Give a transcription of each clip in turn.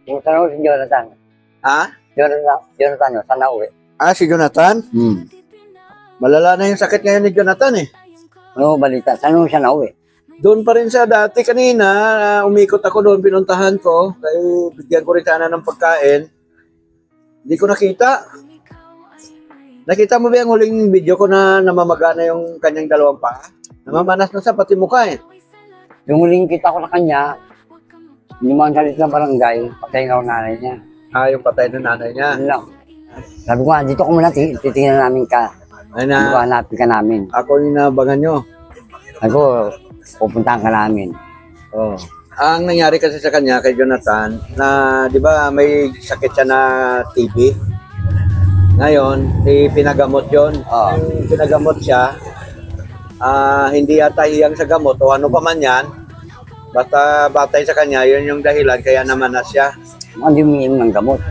Yung tanong si Jonathan. Ha? Jonathan, saan na uwi? Si Jonathan? Malala na yung sakit ngayon ni Jonathan eh. Ano balita? Saan siya na uwi? Doon pa rin siya dati kanina. Umikot ako doon, pinuntahan ko. Kaya bigyan ko rin sana ng pagkain. Hindi ko nakita. Nakita mo ba yung huling video ko na namamagana yung kanyang dalawang paa? Namamanas na sa pati mukha eh. Yung huling kita ko na kanya, limang salit ng barangay, patay na ang nanay niya. Yung patay ng nanay niya. Ano lang. Sabi ko, dito ko muna, titingnan namin ka. Ay Sabi ko, hanapin ka namin. Ako yung nabangan nyo. Sabi ko, pupuntahan ka namin. Oh. Ang nangyari kasi sa kanya, kay Jonathan, na di ba may sakit siya na TB? Ngayon, pinagamot yun. Pinagamot siya. Hindi yata hiyang sa gamot o ano pa man yan. Basta batay sa kanya, yun yung dahilan kaya naman na siya. Hindi umiinom ng gamot.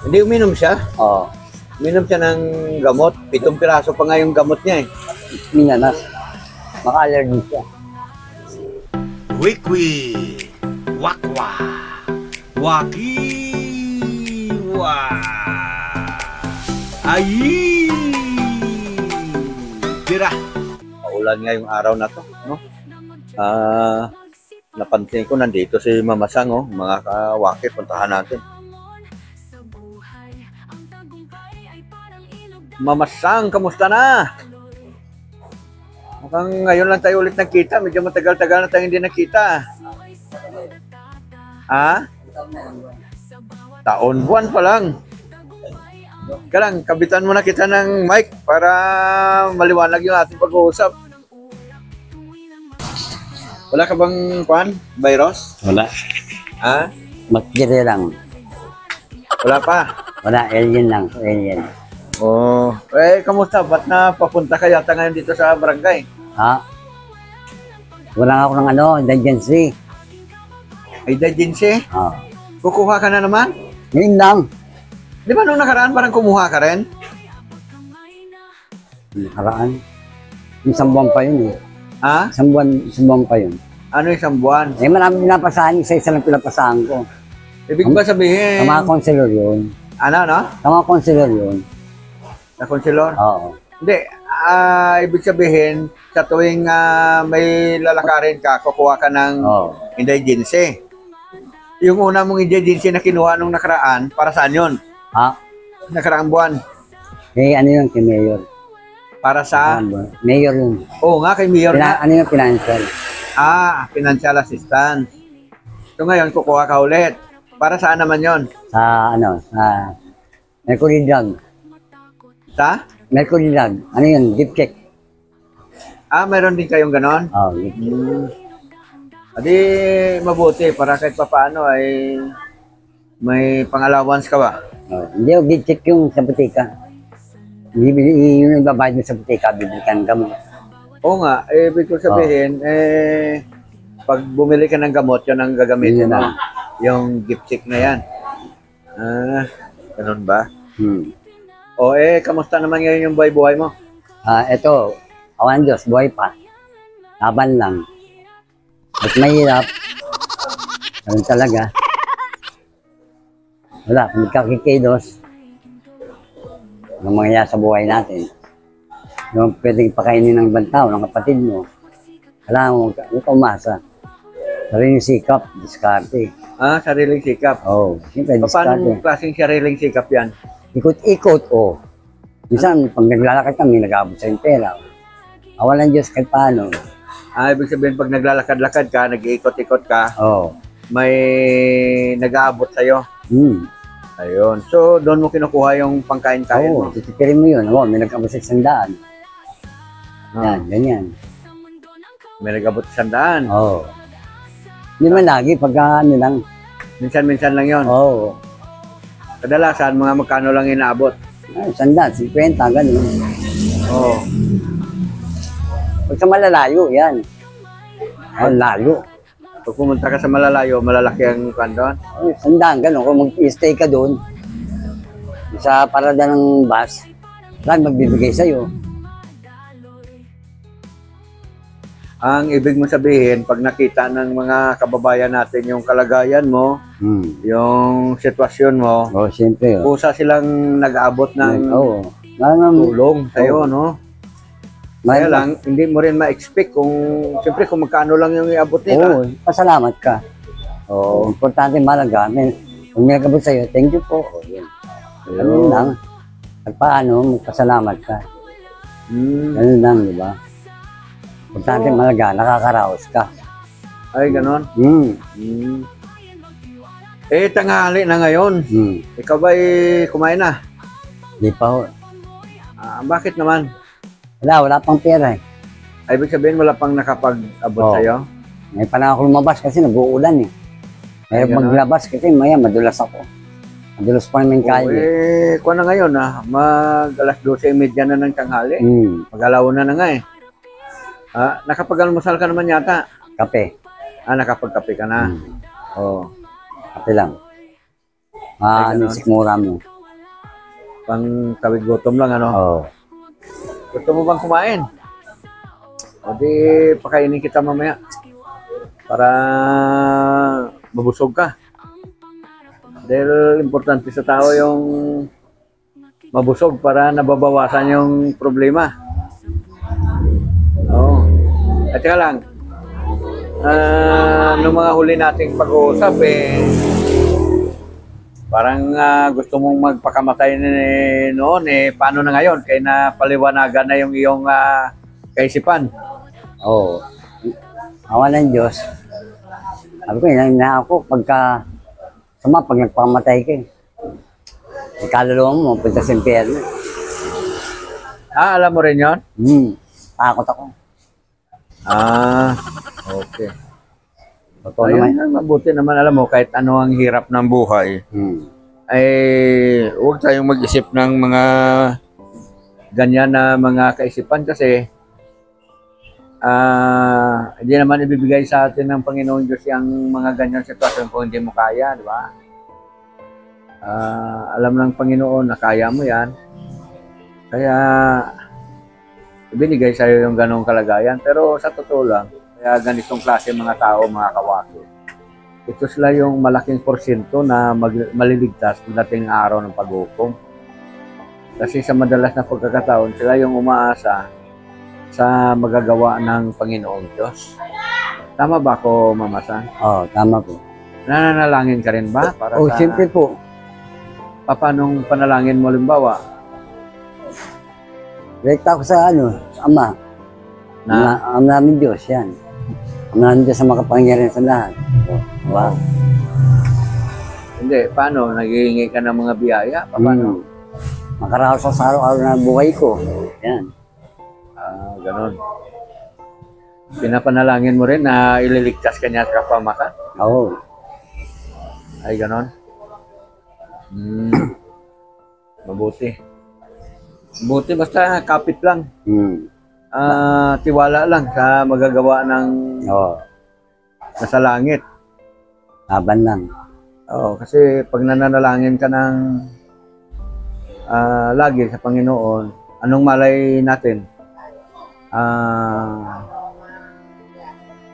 Hindi uminom siya. Oo. Uminom siya ng gamot. 7 piraso pa nga yung gamot niya eh. Minanas. Maka-allergy siya. Wikwi, wakwa, wakiwa, ayi, tira. Paulan nga yung araw na to, no? Napansin ko nandito si Mama Sang, oh. Mga kawaki, puntahan natin. Mama Sang, kamusta na? Mukhang ngayon lang tayo ulit nagkita. Medyo matagal-tagal na tayo hindi nakita. Taon, buwan pa lang. Karang, kabitan mo na kita ng mic para maliwanag yung ating pag-uusap. Wala ka bang virus? Wala. Makikita lang. Wala pa? Wala, alien lang. Alien. Kamusta? Ba't na papunta ka yata ngayon dito sa barangay? Wala ako ng emergency. Emergency? Kukuha ka na naman? Ngayon lang. Di ba nung nakaraan parang kumuha ka rin? Nakaraan? Isang buwan pa yun eh. Isang buwan pa yun. Ano isang buwan? Marami pinapasahan. Isa lang pinapasahan ko. Ibig ba sabihin? Sa mga konselor yun. Ano? Sa mga konselor yun. Na konselor? Oo. Hindi. Ibig sabihin, sa tuwing may lalakarin ka, kukuha ka ng indigency. Yung una mong indigency na kinuha nung nakaraan, para saan yun? Nakaraang buwan. Ano yun, kay Mayor. Para sa? Mayor yun. Oo nga, kay Mayor na. Ano yung financial? Financial assistance. So ngayon, kukuha ka ulit. Para saan naman yon? Sa Mercury Drug. Sa? Mercury Drug. Ano yun? Gift check. Meron din kayong ganon? Oo, gift check. Adi, mabuti para kahit papaano ay may pang-allowance ka ba? Hindi, gift check yung sa butika. Yung nagbabayad mo sa butika, bibili ka ng gamot. Oo nga, ibig ko sabihin, pag bumili ka ng gamot, yun ang gagamitin mo. Yung gift check na yan. Ganun ba? Kamusta naman ngayon yung buhay-buhay mo? Ito, awan Diyos, buhay pa. Laban lang. At mahirap. Ganun talaga. Wala, kung nagkakikilos, anong mangyayari sa buhay natin. Yung pwedeng pakainin ng ibang tao, ng kapatid mo. Kailangan mo, huwag ka umasa. Sariling sikap, diskarte. Sariling sikap? Oo, siyempre diskarte. Paano klaseng sariling sikap yan? Ikot-ikot, Minsan, pag naglalakad kami, nag-aabot sa yung pera. Awalan Diyos kahit paano. Ibig sabihin, pag naglalakad-lakad ka, nag-iikot-ikot ka, may nag-aabot sa'yo. Ayun. So, doon mo kinukuha yung pangkain-kain mo? Titipirin mo yun. May nag-abot sa 100. Yan, ganyan. May nag-abot sa 100? Hindi man lagi, pagka lang. Minsan-minsan lang yun? Kadalasan, mga magkano lang inaabot? 100, 50, ganun. Pag sa malalayo, yan. Layo. Pag pumunta ka sa malalayo, malalaki ang doon? 100, ganun. Kung mag-stay ka doon, sa parada ng bus, magbibigay sa'yo. Ang ibig mo sabihin, pag nakita ng mga kababayan natin yung kalagayan mo, yung sitwasyon mo, Siyempre. kusa silang nag-aabot ng Oo. tulong sa'yo, no? Kaya lang, hindi mo rin ma-expect kung, siyempre kung magkano lang yung iabot nila. Oo, pasalamat ka. Oo, importante malaga. Kung may nagabot sa'yo, thank you po. O, yun. Ganun lang. At paano, magpasalamat ka. Ganun lang, di ba? Importante malaga, nakakaraos ka. Ay, ganon. Eh, tanghali na ngayon. Ikaw ba'y kumain na? Di pa ho. Bakit naman? Wala pang pera eh. Ay, ibig sabihin wala pang nakapag-abot Oo. sa'yo? May panahon ako lumabas kasi nag-uulan eh. May Ay, ganun? maglabas kasi maya madulas ako. Madulas pa namin kalye. Kuha na ngayon mag-alas 12:30 na ng tanghali. Mag-alaw na nga eh. Nakapag-almusal ka naman yata. Kape. Nakapagkape ka na. Oo. Kape lang. Ay, ganun. Sikmura mo. Pang tawid gutom lang, ano? Oo. Gusto mo bang kumain? O di, pakainin kita mamaya. Para mabusog ka. Dahil importante sa tao yung mabusog para nababawasan yung problema. Oo. At saka lang, nung mga huli nating pag-uusap parang gusto mong magpakamatay noon paano na ngayon? Kaya napaliwanagan na yung iyong kaisipan. Oo. Awa ng Diyos. Sabi ko, na ako pag nagpamatay ka eh. Kaluluwa mo, punta sa impyerno. Alam mo rin yun? Takot ako. Okay. Totoo Ayun, naman. mabuti naman alam mo, kahit ano ang hirap ng buhay, ay huwag tayong mag-isip ng mga ganyan na mga kaisipan kasi hindi naman ibibigay sa atin ng Panginoon Diyos yung mga ganyan sitwasyon kung hindi mo kaya, di ba? Alam ng Panginoon na kaya mo yan. Kaya ibinigay sa'yo yung ganong kalagayan. Pero sa totoo lang, kaya ganitong klase mga tao, mga kawaki, ito sila yung malaking porsyento na maliligtas pagdating araw ng paghukom. Kasi sa madalas na pagkakataon, sila yung umaasa sa magagawa ng Panginoong Diyos. Tama ba ako, Mama San? Oo, tama po. Nananalangin ka rin ba? Para sa Siyempre po. papanong panalangin mo, limbawa? Direkta ako sa sa Ama. Ama namin Diyos, yan. Ama namin Diyos sa makapangyarihan sa lahat. Diba? Hindi, paano? Naghihingi ka ng mga biyaya? Paano? Makaraos ako sa araw-araw na buhay ko. Yan. Ganon. Pinapanalangin mo rin na ililigtas ka niya sa kapamakan? Oo. Ay, ganon. Mabuti. Mabuti, basta kapit lang. Tiwala lang sa magagawa ng nasa langit. Laban lang. Kasi pag nananalangin ka ng lagi sa Panginoon, anong malay natin?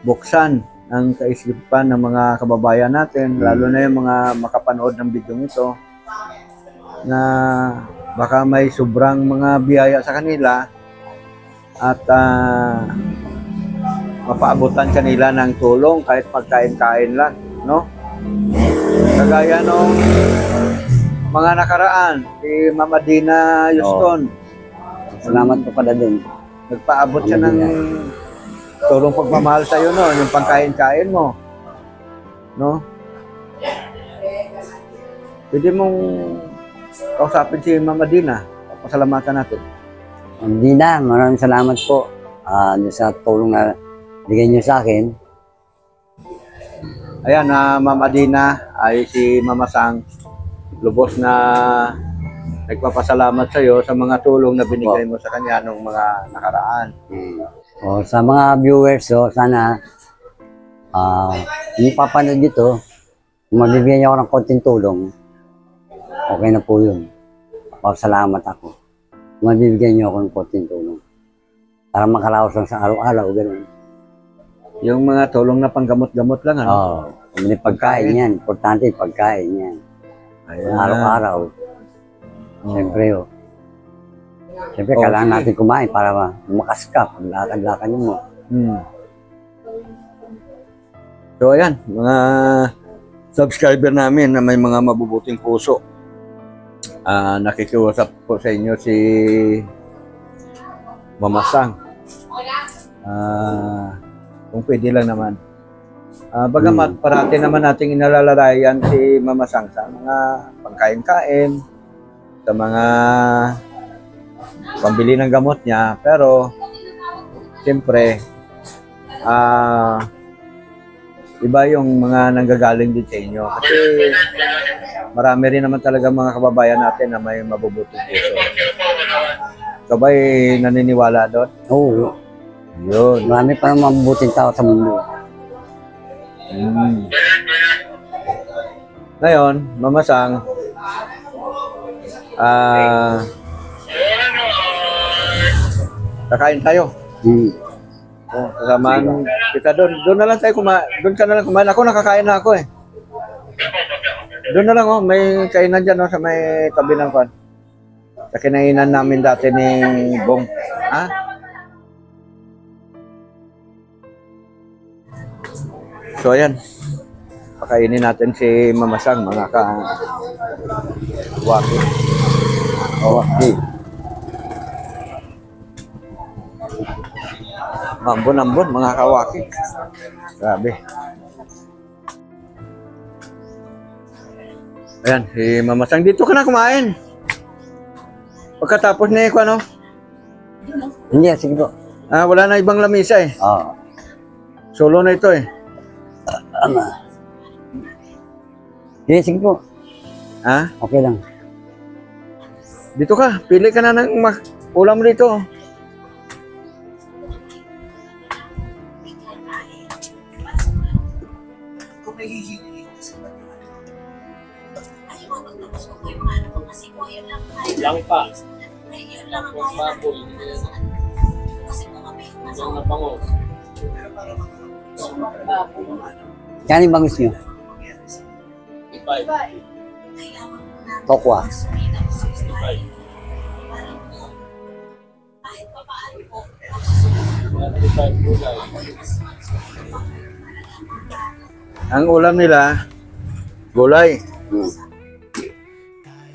Buksan ang kaisipan ng mga kababayan natin, lalo na yung mga makapanood ng video ito, na baka may sobrang mga biyaya sa kanila at mapaabutan kanila ng tulong kahit pagkain-kain lang, no? Kagaya nung mga nakaraan, si Mama Dina Houston. Salamat po pala dun. Nagpaabot siya ng tulong pagmamahal sa iyo, no? Yung pangkain-kain mo. No? Pwede mong kausapin si Mama Dina. Pasalamatan natin. Hindi na, maraming salamat po sa tulong na bigay niyo sa akin. Ayan, Mama Dina ay si Mama Sang. Lubos na nagpapasalamat sa iyo sa mga tulong na binigay mo sa kanya nung mga nakaraan. Sa mga viewers, sana yung papanood dito, kung mabibigyan niyo ako ng konting tulong, okay na po yun. Salamat ako. Kung mabibigyan niyo ako ng konting tulong. Para makaraos lang sa araw-araw, gano'n. Yung mga tulong na panggamot-gamot lang, ano? Oo. May pagkain yan. Importante yung pagkain yan. Ayan. Araw-araw. Siyempre, oh. Siyempre, Oh, kailangan sige. natin kumain para lumakas ka. Pag lakad-lakad mo. Hmm. So ayan, mga subscriber namin na may mga mabubuting puso. Nakikiusap po sa inyo si Mama Sang. Kung pwede lang naman. Bagamat parati naman nating inalalarayan si Mama Sang sa mga pangkain-kain, sa mga pambili ng gamot niya, pero siyempre iba yung mga nanggagaling din sa inyo kasi marami rin naman talaga mga kababayan natin na may mabubuting puso. Ikaw ba'y naniniwala doon? Oo. Yun. Marami pa naman mabuting tao sa mundo. Ngayon, Mama Sang, kakain tayo. Kasamaan kita doon. Doon na lang tayo kumain. Doon ka na lang kumain. Ako nakakain na ako eh. Doon na lang oh. May kainan dyan oh, sa may tabi ng kwan. Sa kinainan namin dati ni Bong. Ha? So ayan. Pakainin natin si Mama Sang, mga ka-waki. Waki. Ambon-ambon, mga kawaki. Grabe. Ayan, si Mama Sang. Dito ka na kumain. Pagkatapos na ikaw, ano? Hindi, sige po. Wala na ibang lamisa eh. Oo. Solo na ito eh. Hindi, sige po. Ha? Okay lang. Dito ka. Pili ka na ng ulam dito. Lang pa. Yun lang ang baboy. Kasi kung kami, yung nabango. Kaya yung bangus nyo? Tokwa. Ang ulam nila, gulay.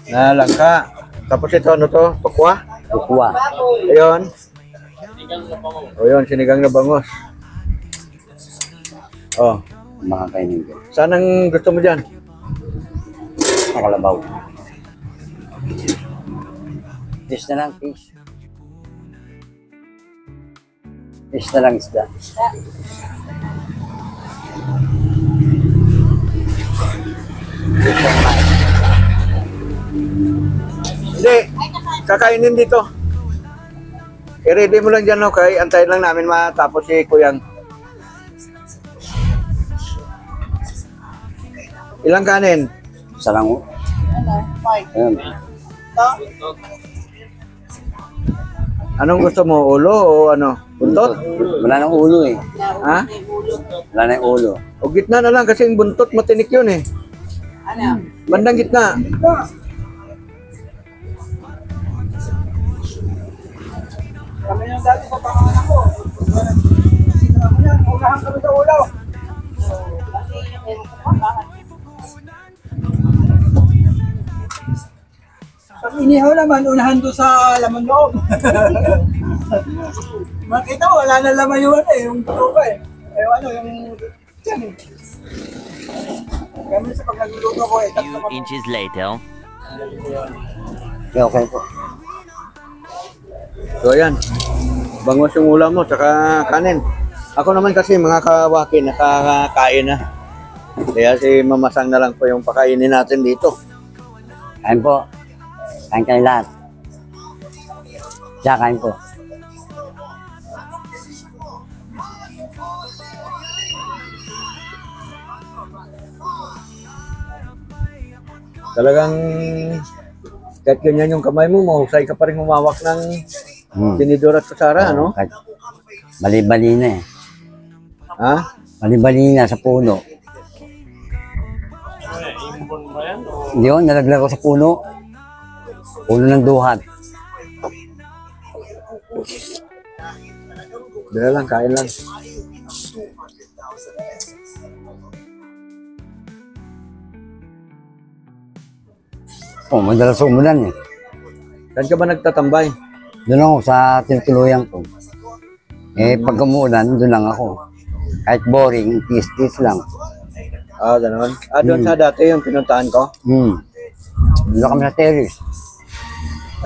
Na langka. Tapos ito, ano to? Pakwa? Tokwa. Ayun. O yun, sinigang na bangos. Oh, Mga kainin ko. saan ang gusto mo dyan? Nakalabaw. Fish na lang, fish. Fish na lang, isda. Hindi, kakainin dito. I-ready mo lang dyan, okay? Antayin lang namin matapos si Kuyang. Ilang kanin? Isa lang, oh. Ayun. Anong gusto mo? Ulo o ano? Buntot? Wala nang ulo eh. Ha? Wala nang ulo. O gitna na lang kasi yung buntot matinik yun eh. Bandang gitna. Kami yung dati ko pangalan ko. Unahan kami sa ulaw. Pag inihaw naman, unahan doon sa laman loob. Makita mo, wala na laman yung ano eh, yung tuba eh. Eh ano, yung tiyan eh. Kami sa pag nagluluto ko eh, Few inches later. Okay, okay po. So ayan. Bangos yung ulam mo, tsaka kanin. Ako naman kasi mga kawaki, nakakain na. Kaya si Mama Sang na lang po yung pakainin natin dito. Kain po. Kain kayo lahat. Siya, kain po. Talagang kahit ganyan yung kamay mo, mahusay ka pa rin humawak ng tinidor at kusara, ano? Kahit Bali-bali na eh. Ha? Bali-bali na sa puno. Hindi yun, nalaglag ko sa puno. Puno ng duhat. Dala lang, kain lang. Oh, madalas umulan eh. Saan ka ba nagtatambay? Doon ako sa tinutuluyan ko. Eh, pag umulan, doon lang ako. Kahit boring, tis-tis lang. Ah, gano'n. Ah, doon sa dati yung pinuntahan ko. Doon kami sa terrace.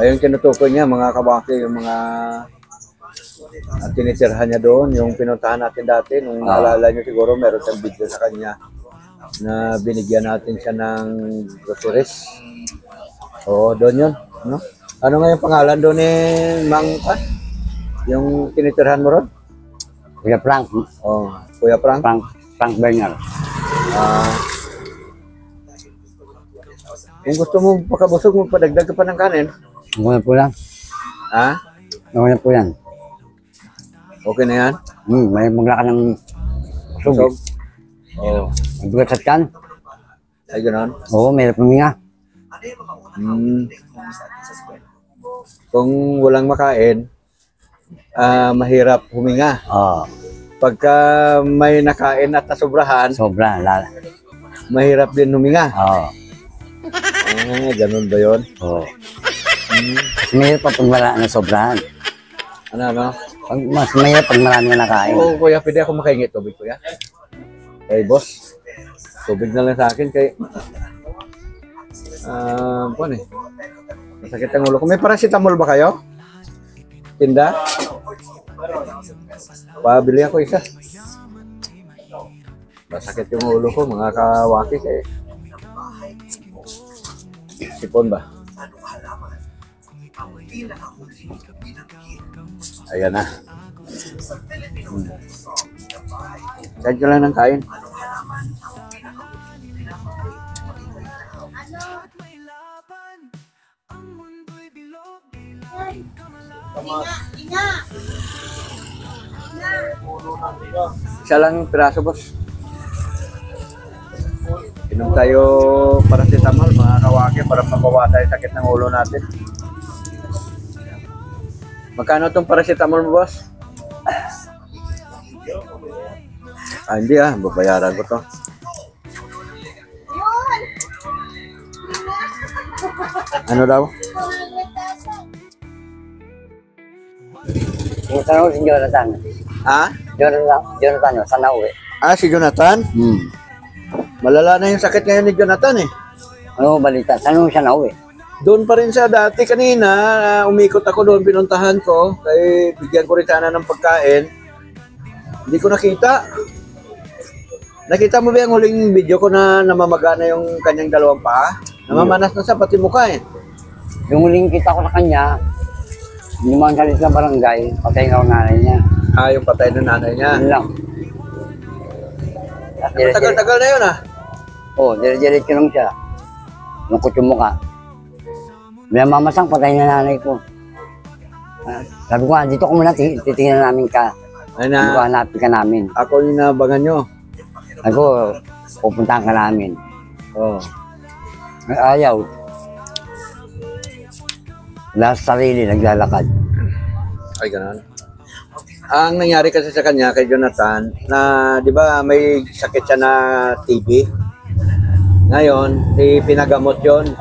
Ayun, tinutukoy niya, mga kabaki, yung mga tinitirhan niya doon, yung pinuntahan natin dati, nung naalala niyo siguro, meron tayong video sa kanya na binigyan natin siya ng groceries. Oo, doon yun. No? Ano nga yung pangalan doon ni Mang pa? Yung tinitirhan mo ron? Kuya Frank. Oh, Kuya Frank. Frank Bernal. Kung gusto mo pakabusog mo, padagdag ka pa ng kanin. Ako na po yan. Ha? Ako na po yan. Okay na yan? May maglaka ng Busog? usog. Oo. Mabigat sa tiyan. Ay, gano'n. Oo, may puminga. Kung walang makain, mahirap huminga. Oo, Pagka may nakain at nasobrahan, sobra. mahirap din huminga. Oo. Ganun ba yun? Oo. Mas mahirap pag wala na sobrahan. Ano? Mas mahirap pag marami na nakain. Oo, kuya, pwede ako makahingi tubig, kuya? Kay boss, tubig na lang sa akin kay... Ano eh? Masakit ang ulo ko. May paracetamol ba kayo? Tinda? Pabili ako isa. Masakit yung ulo ko, mga kawaki kay... Sipon ba? Ayan na. Kain ka lang ng kain. Isa lang yung piraso, boss. Inom tayo paracetamol, mga kawaki, para mabawasan yung sakit ng ulo natin. Magkano itong paracetamol mo, boss? Hindi babayaran ko to. Ano daw? Yung tanong si Jonathan. Ha? Jonathan, sana uwi. Si Jonathan? Malala na yung sakit ngayon ni Jonathan eh. Ano balita? Saan mo siya na uwi? Doon pa rin siya dati kanina, umikot ako doon, pinuntahan ko, kaya bigyan ko rin sana ng pagkain. Hindi ko nakita. Nakita mo ba yung huling video ko na namamaga na yung kanyang dalawang paa? Namamanas na siya, pati mukha eh. Yung huling kita ko sa kanya, limang salit na barangay, patay na ang nanay niya. Yung patay ng nanay niya. Yun lang. Tagal-tagal na yun Oo, dire-diretso lang siya. Lungkot yung mukha. May mamasang patay na nanay ko. Sabi ko dito ko muna, titingnan namin ka. Ay Sabi ko, na, hanapin ka namin. ako yung nabangan nyo. Sabi ko, pupuntahan ka namin. Oh. Ayaw. Lahat sarili, naglalakad. Ay, gano'n. Ang nangyari kasi sa kanya, kay Jonathan, na di ba may sakit siya na TB? Ngayon, pinagamot yon.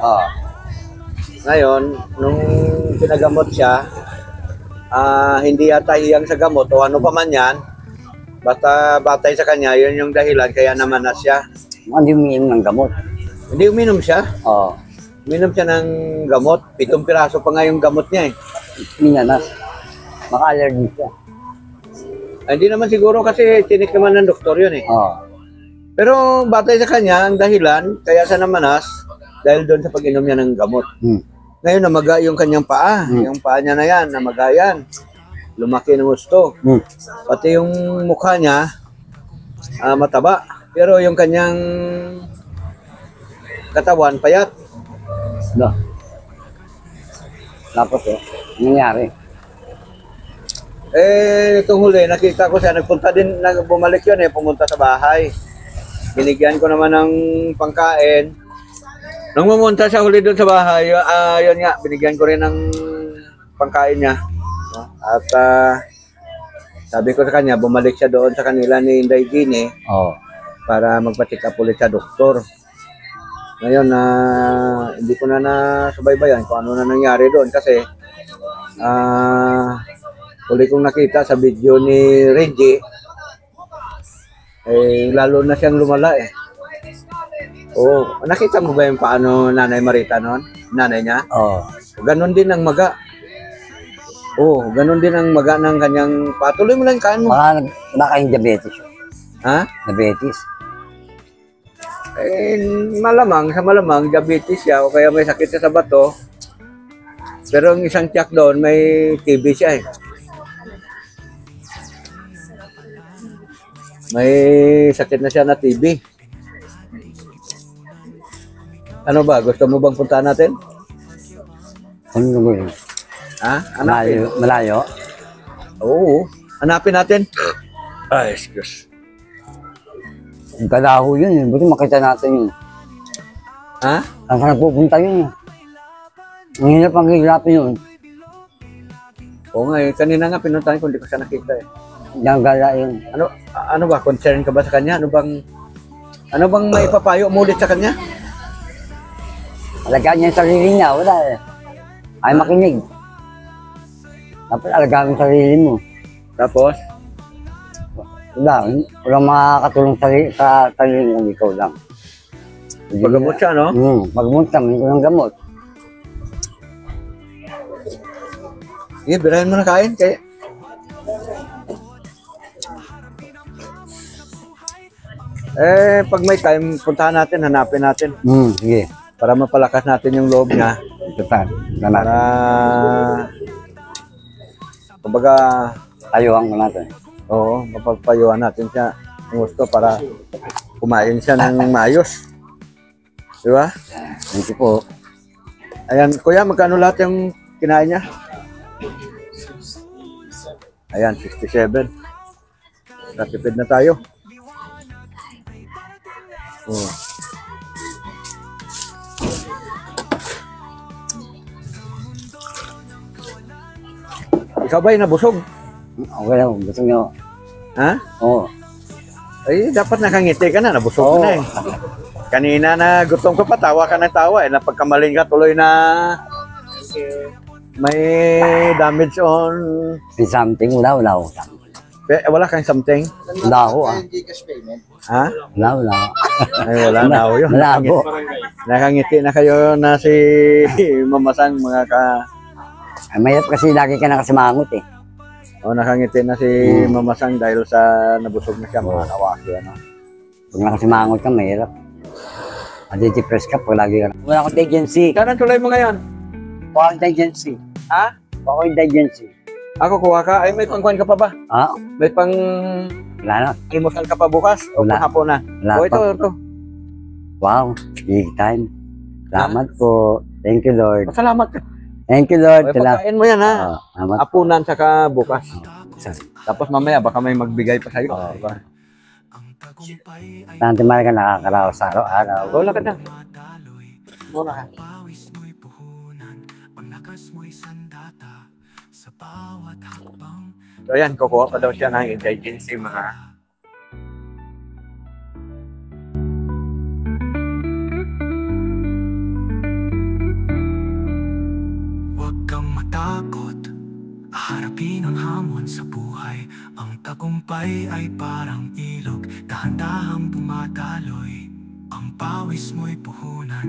Ngayon, nung pinagamot siya, hindi yata hiyang sa gamot o ano pa man yan, basta batay sa kanya, yun yung dahilan, kaya namanas siya. Hindi umiinom ng gamot. Hindi uminom siya. Oo. Uminom siya ng gamot. 7 piraso pa nga yung gamot niya eh. Minanas. Maka-allergy siya. Hindi naman siguro kasi tinik naman ng doktor yun eh. Oo. Pero batay sa kanya, ang dahilan, kaya siya namanas, dahil doon sa pag-inom niya ng gamot. Ngayon, namaga yung kanyang paa. Yung paa niya na yan, namaga yan. Lumaki ng gusto. Pati yung mukha niya, mataba. Pero yung kanyang katawan, payat. No. Tapos nangyari. Itong huli, nakita ko siya, bumalik yun pumunta sa bahay. Binigyan ko naman ng pangkain. Nung pumunta siya huli doon sa bahay, yun nga, binigyan ko rin ng pangkain niya. No? At sabi ko sa kanya, bumalik siya doon sa kanila ni Inday Gine para magpa-check up ulit sa doktor. Ngayon, hindi ko na nasubaybayan kung ano na nangyari doon kasi huli kong nakita sa video ni Reggie, lalo na siyang lumala nakita mo ba yung paano Nanay Marita noon? Nanay niya? Ganon din ang maga. Ganon din ang maga ng kanyang patuloy mo lang kain mo. Wala kayong diabetes. Ha? Diabetes. Malamang diabetes siya o kaya may sakit siya sa bato. Pero ang isang tiyak doon may TB siya May sakit na siya na TB. Ano ba? Gusto mo bang puntahan natin? Ano ba yun? Ha? Hanapin? Malayo? Oo. Hanapin natin. Ay, excuse. Ang kalaho yun. Buti makita natin yun. Ha? Saan ka nagpupunta yun? Ang hirap ang hihirapin yun. Oo nga kanina nga pinuntahan ko, hindi ko siya nakita Diyan gala yun. Ano ba? Concern ka ba sa kanya? Ano bang may papayo mo ulit sa kanya? Alagaan niya yung sarili niya. Wala Ay makinig. Dapat alagaan mo yung sarili mo. Tapos? Walang makakatulong sa sarili ng ikaw lang. Paggamot siya, no? Paggamot ka, may kulang gamot. Birahin mo na kain. Kaya... pag may time, puntahan natin, hanapin natin. Sige. Para mapalakas natin yung loob niya. Para, kumbaga, tayuan ko natin. Oo, mapagpayuhan natin siya ng gusto para kumain siya ng maayos. Di ba? Thank you po. Ayan, kuya, magkano lahat yung kinain niya? Ayan, 67. Natipid na tayo. Ikaw ba'y nabusog? Okay lang, gusto nyo. Ha? Oo. Ay, dapat nakangiti ka na, nabusog ka na Kanina na gutom ka pa, tawa ka ng tawa napagkamaling ka tuloy na may damage on... May something, wala ako. Wala kang something? Wala ako Ha? Wala. Ay, wala na ako yun. Wala ako. Nakangiti na kayo na si Mamasang mga ka... Ay, mahirap kasi lagi ka nakasimangot nakangiti na si Mamasang dahil sa nabusog na siya, mga kawaki. Pag nakasimangot ka, mahirap. Adi-depress ka pag lagi ka na. Wala akong agency. Saan tuloy mo ngayon? Wala akong agency. Ha? Wala akong agency. Ako kuha ka? Ay, may pangkuhan ka pa ba? May pang... Wala na. Almusal ka pa bukas? O Wala. hapon na? Wala O ito. Wow, big time. Salamat po. Thank you, Lord. Salamat ka. Thank you, Lord. Ay, pagkain mo yan ha. Salamat. Apunan saka bukas. Tapos mamaya baka may magbigay pa sa'yo. Diba? Tante Maria ka nakakaraos sa araw-araw. Wala ka na. Muna ka. So yan, kukuha pa daw siya ng indigency mga... Huwag kang matakot, harapin ang hamon sa buhay. Ang tagumpay ay parang ilog, dahan-dahang dumadaloy. Ang pawis mo'y puhunan.